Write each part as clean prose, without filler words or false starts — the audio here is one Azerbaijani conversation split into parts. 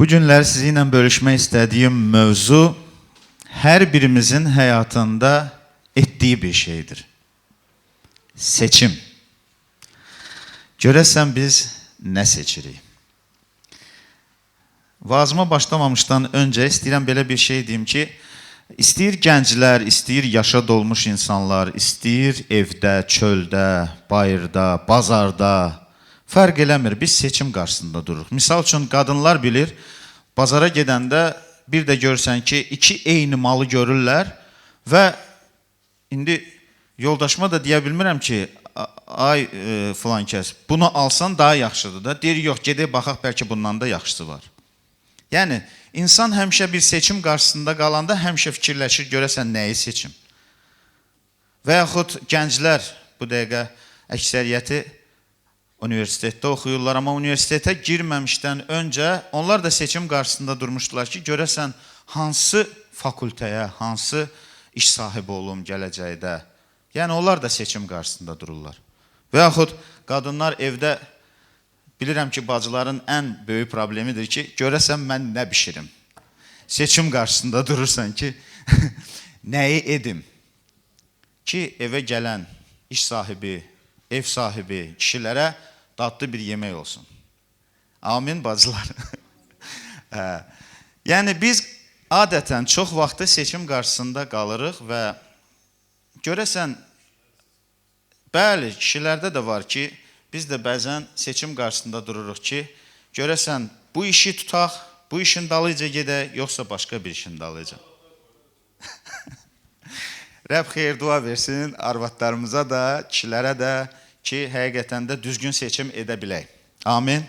Bu günlər sizinlə bölüşmək istədiyim mövzu hər birimizin həyatında etdiyi bir şeydir. Seçim. Görəsən biz nə seçirik? Vaazıma başlamamışdan öncə istəyirəm belə bir şey deyim ki, istəyir gənclər, istəyir yaşa dolmuş insanlar, istəyir evdə, çöldə, bayırda, bazarda, fərq eləmir, biz seçim qarşısında dururuq. Misal üçün, qadınlar bilir, bazara gedəndə bir də görsən ki, iki eyni malı görürlər və indi yoldaşıma da deyə bilmirəm ki, ay filan kəs, bunu alsan daha yaxşıdır da. Deyir, yox, gedək baxaq, bəlkə bundan da yaxşısı var. Yəni, insan həmişə bir seçim qarşısında qalanda həmişə fikirləşir, görəsən nəyi seçim? Və yaxud gənclər bu dəqiqə əksəriyyəti universitetdə oxuyurlar, amma universitetə girməmişdən öncə onlar da seçim qarşısında durmuşdular ki, görəsən hansı fakültəyə, hansı iş sahibi olum gələcəkdə. Yəni, onlar da seçim qarşısında dururlar. Və yaxud qadınlar evdə, bilirəm ki, bacıların ən böyük problemidir ki, görəsən mən nə bişirim? Seçim qarşısında durursan ki, nəyi edim? Ki, evə gələn iş sahibi, ev sahibi kişilərə dadlı bir yemək olsun. Amin, bacılar. Yəni, biz adətən çox vaxtı seçim qarşısında qalırıq və görəsən, bəli, kişilərdə də var ki, biz də bəzən seçim qarşısında dururuq ki, görəsən, bu işi tutaq, bu işin dalıca gedək, yoxsa başqa bir işin dalıca. Rəbb xeyir dua versin arvadlarımıza da, kişilərə də ki, həqiqətən də düzgün seçim edə bilək. Amin.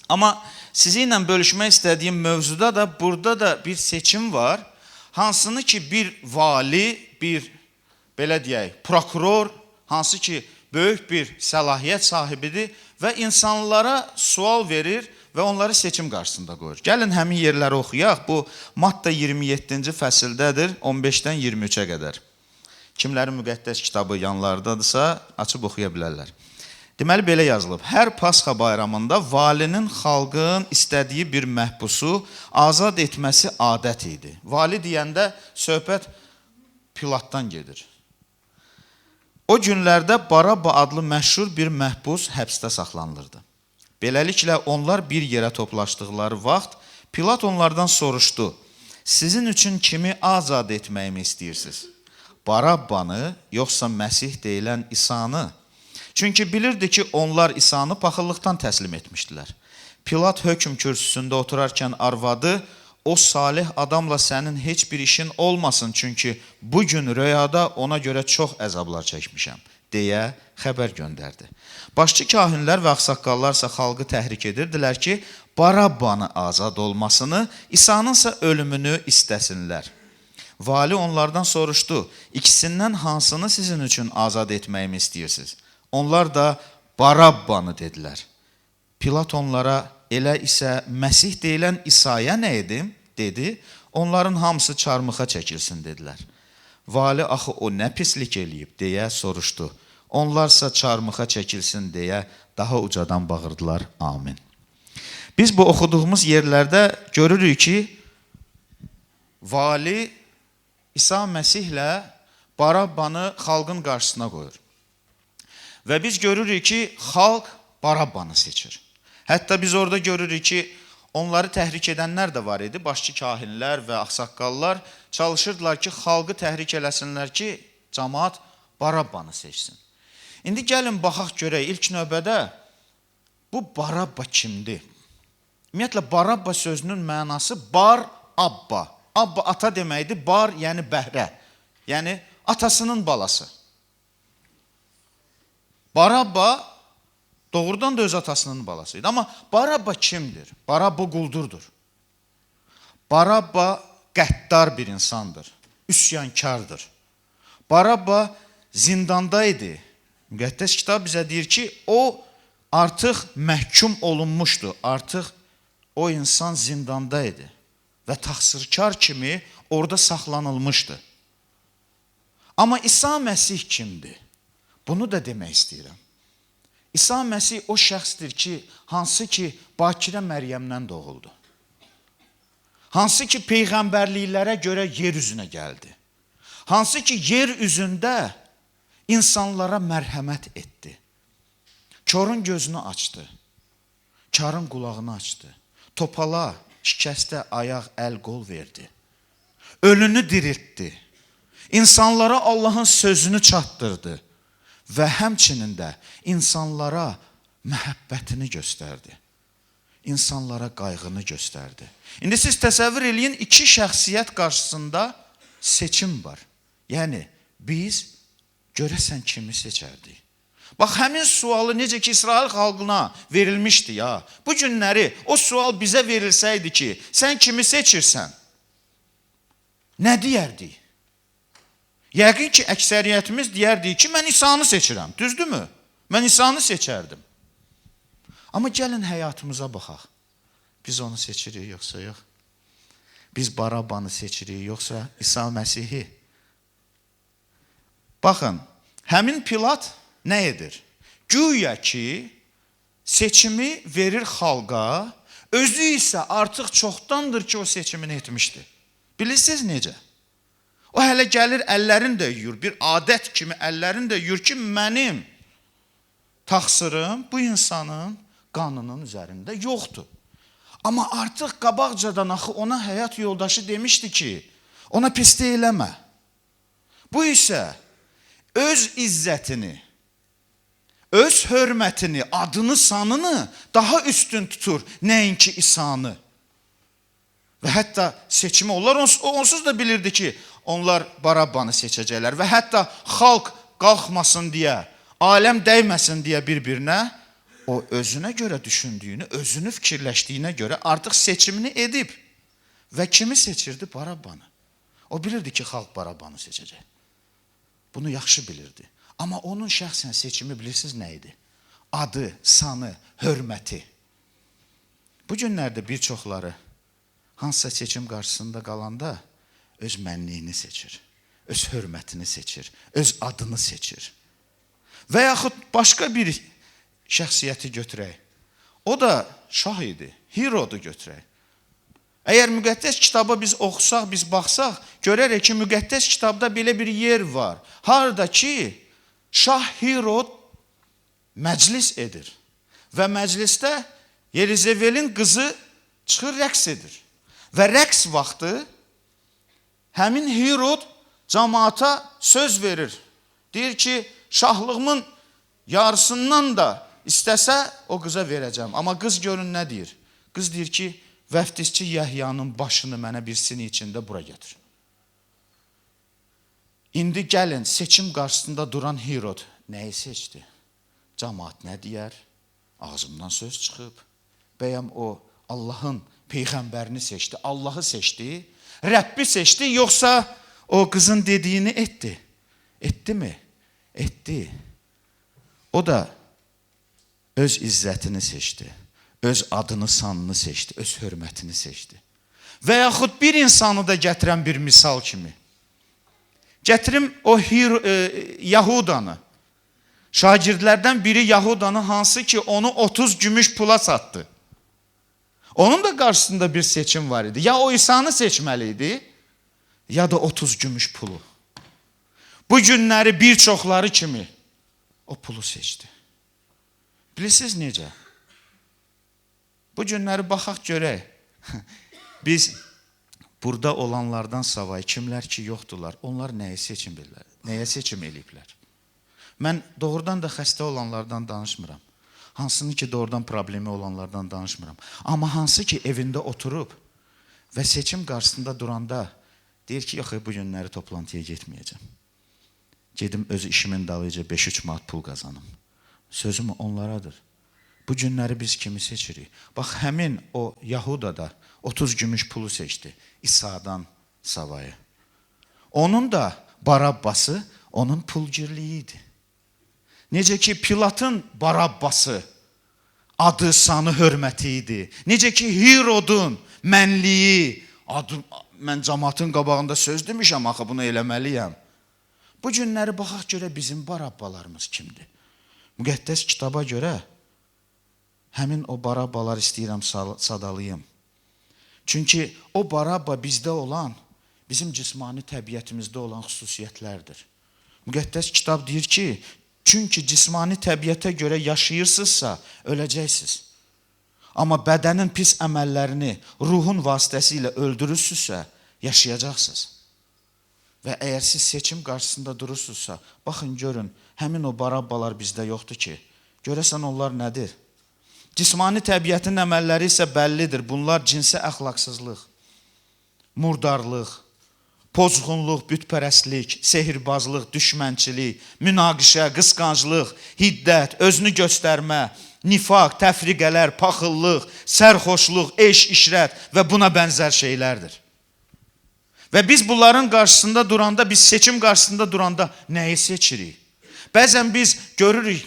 Amma sizinlə bölüşmək istədiyim mövzuda da, burada da bir seçim var. Hansını ki, bir vali, bir, belə deyək, prokuror, hansı ki, böyük bir səlahiyyət sahibidir və insanlara sual verir və onları seçim qarşısında qoyur. Gəlin həmin yerləri oxuyaq. Bu, Matta 27-ci fəsildədir, 15-dən 23-ə qədər. Kimlərin müqəddəs kitabı yanlardadırsa, açıb oxuya bilərlər. Deməli, belə yazılıb. Hər Pasxa bayramında valinin xalqın istədiyi bir məhbusu azad etməsi adət idi. Vali deyəndə söhbət Pilatdan gedir. O günlərdə Barabba adlı məşhur bir məhbus həbsdə saxlanılırdı. Beləliklə, onlar bir yerə toplaşdıqları vaxt Pilat onlardan soruşdu, sizin üçün kimi azad etməyimi istəyirsiniz? Barabbanı, yoxsa Məsih deyilən İsanı? Çünki bilirdi ki, onlar İsanı paxıllıqdan təslim etmişdilər. Pilat hökm kürsüsündə oturarkən arvadı, o salih adamla sənin heç bir işin olmasın, çünki bugün röyada ona görə çox əzablar çəkmişəm, deyə xəbər göndərdi. Başçı kahinlər və ağsaqqallarsa xalqı təhrik edirdilər ki, Barabbanı azad olmasını, İsanınsa ölümünü istəsinlər. Vali onlardan soruşdu, ikisindən hansını sizin üçün azad etməyimi istəyirsiniz? Onlar da Barabbanı dedilər. Pilat onlara, elə isə Məsih deyilən İsa'ya nə edim? Dedi. Onların hamısı çarmıxa çəkilsin, dedilər. Vali, axı o nə pislik eləyib, deyə soruşdu. Onlarsa çarmıxa çəkilsin, deyə daha ucadan bağırdılar. Amin. Biz bu oxuduğumuz yerlərdə görürük ki, vali İsa Məsihlə Barabbanı xalqın qarşısına qoyur. Və biz görürük ki, xalq Barabbanı seçir. Hətta biz orada görürük ki, onları təhrik edənlər də var idi. Başçı kahinlər və ağsaqqallar çalışırdılar ki, xalqı təhrik eləsinlər ki, cəmaat Barabbanı seçsin. İndi gəlin, baxaq görək, ilk növbədə bu Barabba kimdir? Ümumiyyətlə, Barabba sözünün mənası Bar-Abba. Abba ata deməkdir, bar yəni bəhrə, yəni atasının balası. Barabba doğrudan da öz atasının balasıydı. Amma Barabba kimdir? Barabba quldurdur. Barabba qəddar bir insandır, üsyankardır. Barabba zindanda idi. Müqəddəs kitab bizə deyir ki, o artıq məhkum olunmuşdu, artıq o insan zindanda idi və təqsirkar kimi orada saxlanılmışdı. Amma İsa Məsih kimdir? Bunu da demək istəyirəm. İsa Məsih o şəxsdir ki, hansı ki, Bakirə Məryəmdən doğuldu. hansı ki peyğəmbərliklərə görə yer üzünə gəldi. Hansı ki yer üzündə insanlara mərhəmət etdi. Körün gözünü açdı. Karın qulağını açdı. Topala, şikəstə ayaq, əl, qol verdi. Ölünü diriltdi. İnsanlara Allahın sözünü çatdırdı. Və həmçinin də insanlara məhəbbətini göstərdi. İnsanlara qayğını göstərdi. İndi siz təsəvvür eləyin, iki şəxsiyyət qarşısında seçim var. Yəni, biz görəsən kimi seçərdik? Bax, həmin sualı necə ki İsrail xalqına verilmişdi ya. Bu günləri o sual bizə verilsəydi ki, sən kimi seçirsən? Nə deyərdik? Yəqin ki, əksəriyyətimiz deyərdik ki, mən İsa'nı seçirəm. Düzdürmü? Mən İsa'nı seçərdim. Amma gəlin həyatımıza baxaq. Biz onu seçirik, yoxsa yox? Biz Barabanı seçirik, yoxsa İsa Məsihi? Baxın, həmin Pilat nə edir? Güya ki, seçimi verir xalqa, özü isə artıq çoxdandır ki, o seçimini etmişdi. Bilirsiniz necə? O hələ gəlir, əllərini də yuyur, bir adət kimi əllərini də yuyur ki, mənim təqsirim bu insanın qanının üzərində yoxdur. Amma artıq qabaqcadan axı ona həyat yoldaşı demişdi ki, ona pislik eləmə. Bu isə öz izzətini, öz hörmətini, adını, sanını daha üstün tutur, nəinki İsa'nı. Və hətta seçimi onlar onsuz da bilirdi ki, onlar Barabbanı seçəcəklər və hətta xalq qalxmasın deyə, aləm dəyməsin deyə bir-birinə, o özünə görə düşündüyünü, özünü fikirləşdiyinə görə artıq seçimini edib. Və kimi seçirdi? Barabbanı. O bilirdi ki, xalq Barabbanı seçəcək. Bunu yaxşı bilirdi. Amma onun şəxsən seçimi bilirsiniz nə idi? Adı, sanı, hörməti. Bu günlərdə bir çoxları hansısa seçim qarşısında qalanda öz mənliyini seçir, öz hörmətini seçir, öz adını seçir. Və yaxud başqa bir şəxsiyyəti götürək. O da şah idi, Hirodu götürək. Əgər müqəddəs kitabı biz oxusaq, biz baxsaq, görərək ki, müqəddəs kitabda belə bir yer var. Harada ki, Şah Hirod məclis edir və məclisdə Yelizevelin qızı çıxır, rəqs edir. Və rəqs vaxtı həmin Hirod cəmaata söz verir. Deyir ki, şahlığımın yarısından da istəsə o qıza verəcəm. Amma qız görün nə deyir? Qız deyir ki, vəftizçi Yəhyanın başını mənə bir sini içində bura gətir. İndi gəlin, seçim qarşısında duran Hirod nəyi seçdi? Cəmaat nə deyər? Ağzımdan söz çıxıb. Bəyəm o Allahın peyğəmbərini seçdi, Allahı seçdi, Rəbbi seçdi, yoxsa o qızın dediyini etdi? Etdi mi? Etdi. O da öz izzətini seçdi, öz adını, sanını seçdi, öz hörmətini seçdi. Və yaxud bir insanı da gətirən bir misal kimi. Gətirim o Yahudanı. Şagirdlərdən biri Yahudanı, hansı ki onu 30 gümüş pula satdı. Onun da qarşısında bir seçim var idi. Ya o İsa'nı seçməli idi, ya da 30 gümüş pulu. Bu günləri bir çoxları kimi o pulu seçdi. Bilirsiniz necə? Bu günləri baxaq görək. Biz burada olanlardan savay kimlər ki yoxdular, onlar nəyə seçim bilirlər, nəyə seçim eləyiblər? Mən doğrudan da xəstə olanlardan danışmıram. Hansını ki doğrudan problemi olanlardan danışmıram. Amma hansı ki evində oturub və seçim qarşısında duranda deyir ki, yox, bu günləri toplantıya getməyəcəm. Gedim öz işimin dalıyca 5-3 manat pul qazanım. Sözüm onlaradır. Bu günləri biz kimi seçirik? Bax, həmin o Yahuda da 30 gümüş pulu seçdi İsa'dan savayı. Onun da Barabbası onun pulgirliyi idi. Necə ki Pilatın Barabbası adı, sanı, hörməti idi. Necə ki Hirodun mənliyi, mən cəmaatın qabağında söz demişəm, axı bunu eləməliyəm. Bu günləri baxaq görə bizim Barabbalarımız kimdir? Müqəddəs kitaba görə həmin o Barabbalar istəyirəm sadalayım. Çünki o Barabba bizdə olan, bizim cismani təbiətimizdə olan xüsusiyyətlərdir. Müqəddəs kitab deyir ki, çünki cismani təbiətə görə yaşayırsınızsa, öləcəksiniz. Amma bədənin pis əməllərini ruhun vasitəsilə öldürürsünüzsə, yaşayacaqsınız. Və əgər siz seçim qarşısında durursunuzsa, baxın görün, həmin o Barabbalar bizdə yoxdur ki, görəsən onlar nədir? Cismani təbiətin əməlləri isə bəllidir. Bunlar cinsi əxlaqsızlıq, murdarlıq, pozğunluq, bütpərəstlik, sehirbazlıq, düşmənçilik, münaqişə, qısqanclıq, hiddət, özünü göstərmə, nifaq, təfriqələr, paxıllıq, sərxoşluq, eş, işrət və buna bənzər şeylərdir. Və biz bunların qarşısında duranda, biz seçim qarşısında duranda nəyi seçirik? Bəzən biz görürük,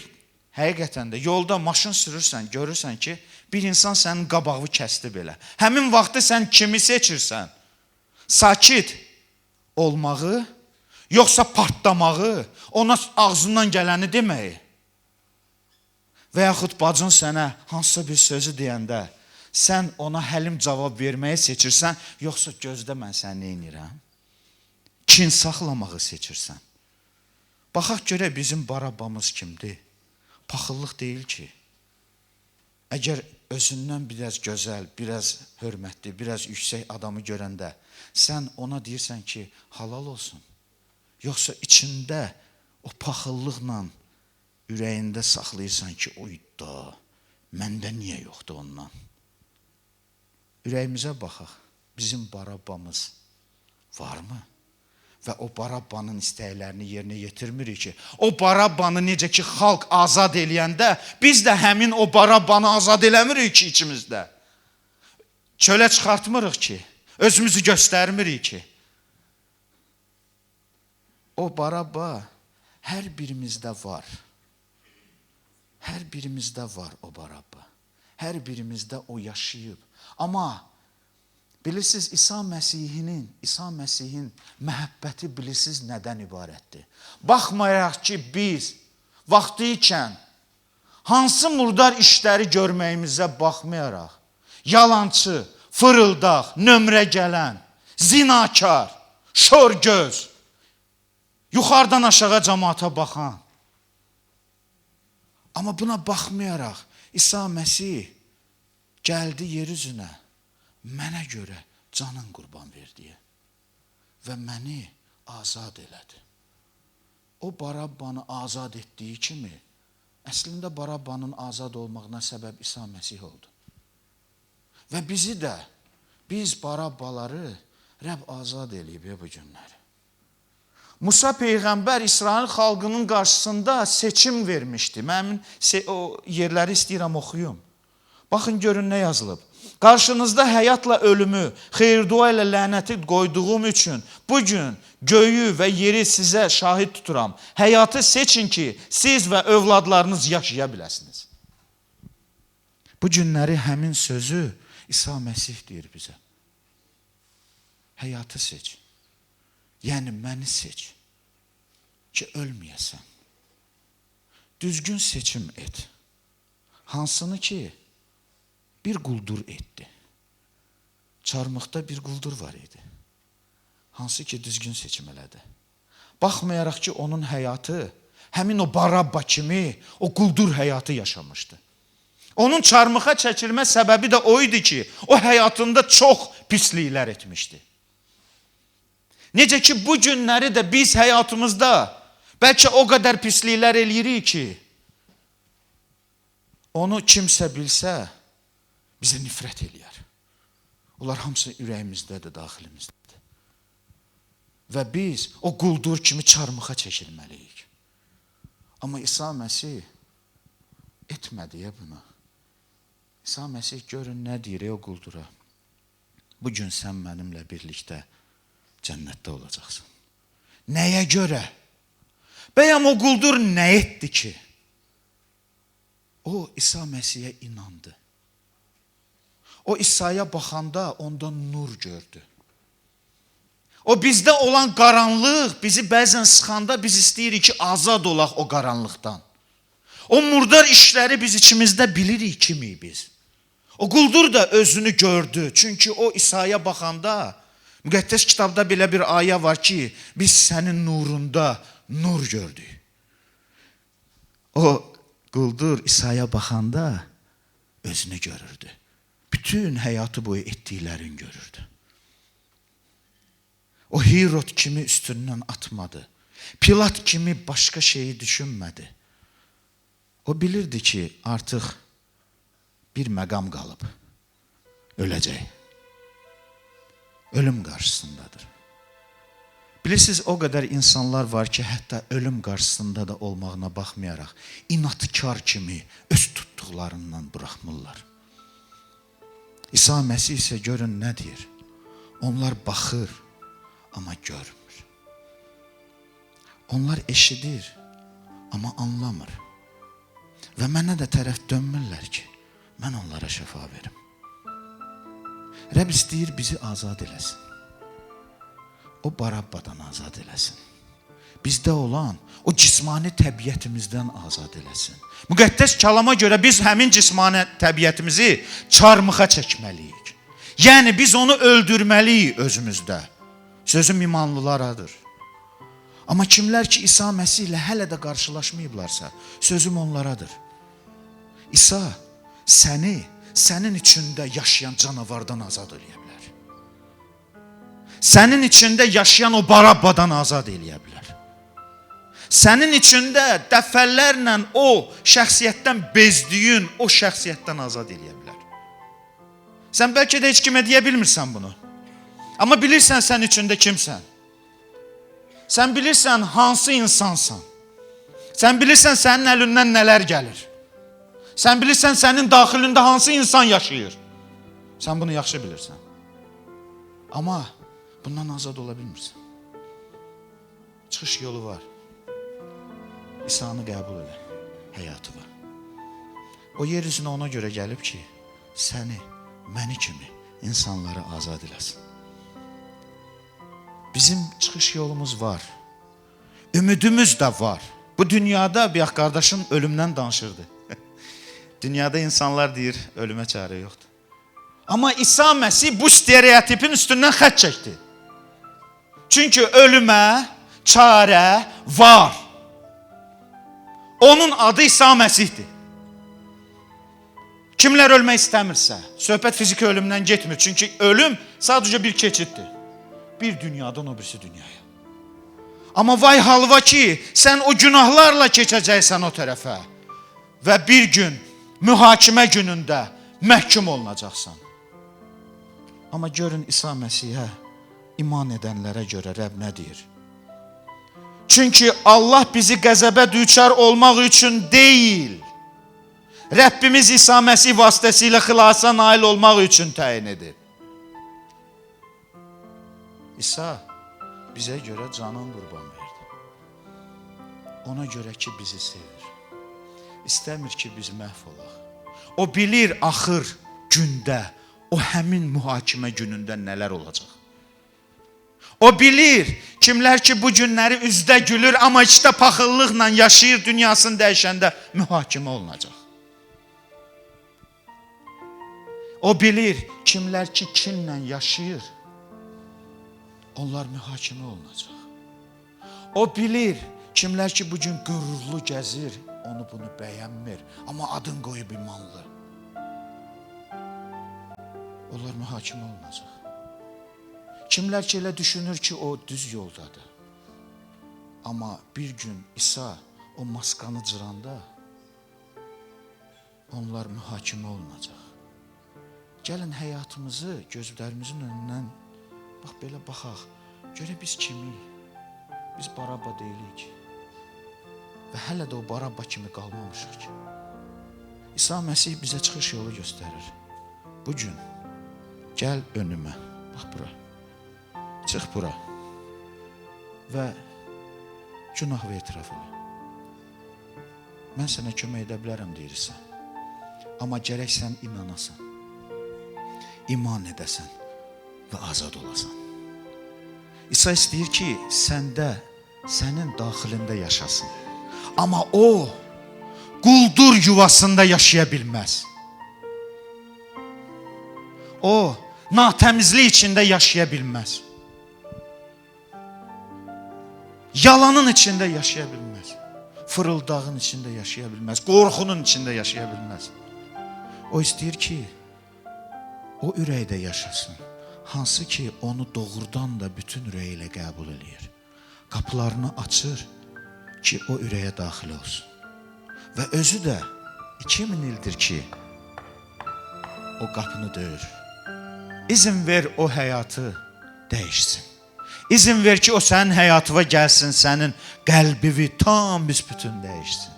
həqiqətən də yolda maşın sürürsən, görürsən ki, bir insan sənin qabağı kəsdi belə. Həmin vaxtı sən kimi seçirsən? Sakit olmağı, yoxsa partlamağı, ona ağzından gələni deməyi? Və yaxud bacın sənə hansısa bir sözü deyəndə, sən ona həlim cavab verməyi seçirsən, yoxsa gözdə mən səni neynirəm? Kin saxlamağı seçirsən. Baxaq görək bizim Barabbamız kimdir? Paxıllıq deyil ki. Əgər özündən biraz gözəl, biraz hörmətli, biraz yüksək adamı görəndə, sən ona deyirsən ki, halal olsun. Yoxsa içində o paxıllıqla ürəyində saxlayırsan ki, oyda, məndə niyə yoxdur ondan? Ürəyimizə baxaq, bizim Barabbamız varmı? Və o Barabbanın istəklərini yerinə yetirmirik ki, o Barabbanı necə ki xalq azad eləyəndə, biz də həmin o Barabbanı azad eləmirik ki içimizdə. Çölə çıxartmırıq ki, özümüzü göstərmirik ki. O Barabba hər birimizdə var. Hər birimizdə var o Barabba. Hər birimizdə o yaşayıb. Amma bilirsiniz, İsa Məsihin məhəbbəti bilirsiniz nədən ibarətdir? Baxmayaraq ki, biz vaxtı ikən hansı murdar işləri görməyimizə baxmayaraq, yalançı, fırıldaq, nömrə gələn, zinakar, şor göz, yuxarıdan aşağı cəmaata baxan. Amma buna baxmayaraq, İsa Məsih gəldi yer üzünə, mənə görə canın qurban verdiyə və məni azad elədi. O Barabbanı azad etdiyi kimi, əslində Barabbanın azad olmağına səbəb İsa Məsih oldu. Və bizi də, biz Barabbaları Rəbb azad eləyib bu günləri. Musa Peyğəmbər İsrail xalqının qarşısında seçim vermişdi. Mən o yerləri istəyirəm oxuyum. Baxın görün nə yazılıb. Qarşınızda həyatla ölümü, xeyir-dua ilə lənəti qoyduğum üçün bugün göyü və yeri sizə şahid tuturam. Həyatı seçin ki, siz və övladlarınız yaşaya biləsiniz. Bu günləri həmin sözü İsa Məsih deyir bizə. Həyatı seç. Yəni məni seç ki, ölməyəsən. Düzgün seçim et. Hansını ki, bir quldur etdi. Çarmıqda bir quldur var idi. Hansı ki, düzgün seçim elədi. Baxmayaraq ki, onun həyatı, həmin o Barabba kimi, o quldur həyatı yaşamışdı. Onun çarmıxa çəkilmə səbəbi də o idi ki, o həyatında çox pisliklər etmişdi. Necə ki, bu günləri də biz həyatımızda bəlkə o qədər pisliklər eləyirik ki, onu kimsə bilsə, bizə nifrət eləyər. Onlar hamısı ürəyimizdədir, daxilimizdədir. Və biz o quldur kimi çarmıxa çəkilməliyik. Amma İsa Məsih etmədi ya bunu. İsa Məsih görün nə deyir o quldura. Bugün sən mənimlə birlikdə cənnətdə olacaqsın. Nəyə görə? Bəyəm o quldur nə etdi ki? O İsa Məsihə inandı. O İsa'ya baxanda ondan nur gördü. O bizdə olan qaranlıq bizi bəzən sıxanda biz istəyirik ki, azad olaq o qaranlıqdan. O murdar işləri biz içimizdə bilirik kimi biz. O quldur da özünü gördü. Çünki o İsa'ya baxanda, müqəddəs kitabda belə bir ayə var ki, biz sənin nurunda nur gördük. O quldur İsa'ya baxanda özünü görürdü. Bütün həyatı boyu etdiklərini görürdü. O Hirod kimi üstündən atmadı. Pilat kimi başqa şeyi düşünmədi. O bilirdi ki, artıq bir məqam qalıb. Öləcək. Ölüm qarşısındadır. Bilirsiniz, o qədər insanlar var ki, hətta ölüm qarşısında da olmağına baxmayaraq, inatkar kimi öz tutduqlarından buraxmırlar. İsa Məsih isə görün nə deyir? Onlar baxır, amma görmür. Onlar eşidir, amma anlamır. Və mənə də tərəf dönmürlər ki, mən onlara şəfa verim. Rəbb istəyir bizi azad eləsin. O Barabbadan azad eləsin. Bizdə olan o cismani təbiətimizdən azad eləsin. Müqəddəs kəlama görə biz həmin cismani təbiətimizi çarmıxa çəkməliyik. Yəni biz onu öldürməliyik özümüzdə. Sözüm imanlılaradır. Amma kimlər ki İsa Məsih ilə hələ də qarşılaşmayıblarsa, sözüm onlaradır. İsa səni, sənin içində yaşayan canavardan azad eləyə bilər. Sənin içində yaşayan o Barabbadan azad eləyə bilər. Sənin içində dəfələrlə o şəxsiyyətdən bezdiyin o şəxsiyyətdən azad eləyə bilər. Sən bəlkə də heç kimə deyə bilmirsən bunu. Amma bilirsən sən içində kimsən. Sən bilirsən hansı insansan. Sən bilirsən sənin əlindən nələr gəlir. Sən bilirsən sənin daxilində hansı insan yaşayır. Sən bunu yaxşı bilirsən. Amma bundan azad ola bilmirsən. Çıxış yolu var. İsa'nı qəbul elə. Həyatı var. O yer üzünə ona görə gəlib ki, səni, məni kimi insanları azad eləsin. Bizim çıxış yolumuz var. Ümidimiz də var. Bu dünyada bir qardaşım ölümdən danışırdı. Dünyada insanlar deyir, ölümə çarə yoxdur. Amma İsa Məsih bu stereotipin üstündən xətt çəkdi. Çünki ölümə çarə var. Onun adı İsa Məsihdir. Kimlər ölmək istəmirsə, söhbət fiziki ölümdən getmir. Çünki ölüm sadəcə bir keçiddir. Bir dünyadan o birisi dünyaya. Amma vay halva ki, sən o günahlarla keçəcəksən o tərəfə. Və bir gün, mühakimə günündə məhkum olunacaqsan. Amma görün İsa Məsihə iman edənlərə görə Rəbb nə deyir? Çünki Allah bizi qəzəbə düçar olmaq üçün deyil, Rəbbimiz İsa Məsih vasitəsilə xilasa nail olmaq üçün təyin edib. İsa bizə görə canın qurban verdi. Ona görə ki, bizi sevir. İstəmir ki, biz məhv olaq. O bilir axır gündə, o həmin mühakimə günündə nələr olacaq. O bilir, kimlər ki bu günləri üzdə gülür, amma içdə paxıllıqla yaşayır, dünyasını dəyişəndə mühakimə olunacaq. O bilir, kimlər ki kinlə yaşayır, onlar mühakimə olunacaq. O bilir, kimlər ki bugün qürurlu gəzir, onu bunu bəyənmir, amma adın qoyub imanlı. Onlar mühakimə olunacaq. Kimlər ki elə düşünür ki o düz yoldadır. Amma bir gün İsa o maskanı cıranda onlar mühakimə olunacaq. Gəlin həyatımızı gözlərimizin önündən bax belə baxaq. Görə biz kimik? Biz Barabba deyilik. Və hələ də o Barabba kimi qalmamışıq ki. İsa Məsih bizə çıxış yolu göstərir. Bugün gəl önümə. Bax bura. Çıx bura. Və günah və etiraf elə. Mən sənə kömək edə bilərəm deyirsən. Amma gərək sən inanasan. İman edəsən və azad olasan. İsa istəyir ki, səndə, sənin daxilində yaşasın. Amma o, quldur yuvasında yaşaya bilməz. o natəmizlik içində yaşaya bilməz. Yalanın içində yaşaya bilməz. Fırıldağın içində yaşaya bilməz. Qorxunun içində yaşaya bilməz. O istəyir ki, o ürəkdə yaşasın. Hansı ki, onu doğrudan da bütün ürəyi ilə qəbul edir. Qapılarını açır ki, o ürəyə daxil olsun. Və özü də 2000 ildir ki, o qapını döyür. İzin ver o həyatı dəyişsin. İzin ver ki, o sənin həyatına gəlsin, sənin qəlbivi tam büsbütün dəyişsin.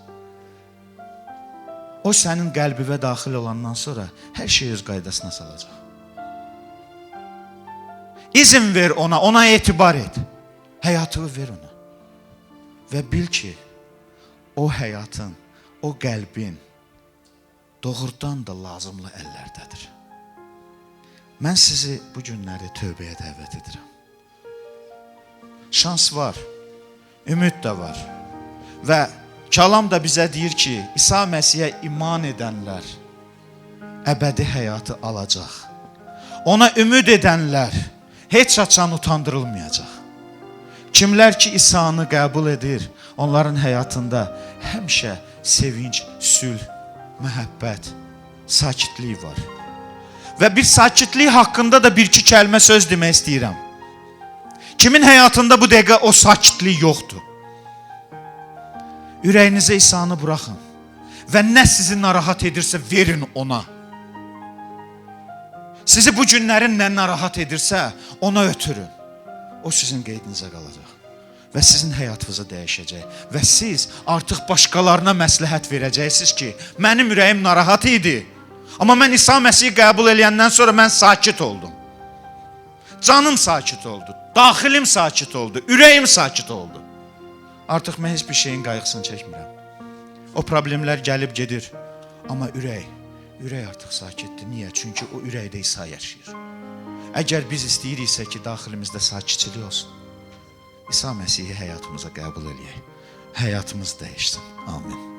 O sənin qəlbivə daxil olandan sonra hər şey öz qaydasına salacaq. İzin ver ona etibar et. Həyatını ver ona. Və bil ki, o həyatın, o qəlbin doğrudan da lazımlı əllərdədir. Mən sizi bu günləri tövbəyə dəvət edirəm. Şans var, ümid də var. Və kəlam da bizə deyir ki, İsa Məsihə iman edənlər əbədi həyatı alacaq. Ona ümid edənlər heç açan utandırılmayacaq. Kimlər ki, İsa'nı qəbul edir, onların həyatında həmişə sevinç, sülh, məhəbbət, sakitlik var. Və bir sakitlik haqqında da bir-iki kəlmə söz demək istəyirəm. Kimin həyatında bu dəqiqə o sakitlik yoxdur? Ürəyinizə İsa'nı buraxın və nə sizi narahat edirsə verin ona. Sizi bu günlərin nə narahat edirsə ona ötürün. O sizin qeydinizə qalacaq və sizin həyatınızı dəyişəcək. Və siz artıq başqalarına məsləhət verəcəksiniz ki, mənim ürəyim narahat idi. Amma mən İsa Məsihi qəbul eləyəndən sonra mən sakit oldum. Canım sakit oldu, daxilim sakit oldu, ürəyim sakit oldu. Artıq mən heç bir şeyin qayğısını çəkmirəm. O problemlər gəlib gedir. Amma ürək artıq sakitdir. Niyə? Çünki o ürəkdə İsa yaşayır. Əgər biz istəyiriksə ki, daxilimizdə sakitçilik olsun, İsa Məsihi həyatımıza qəbul eləyək. Həyatımız dəyişsin. Amin.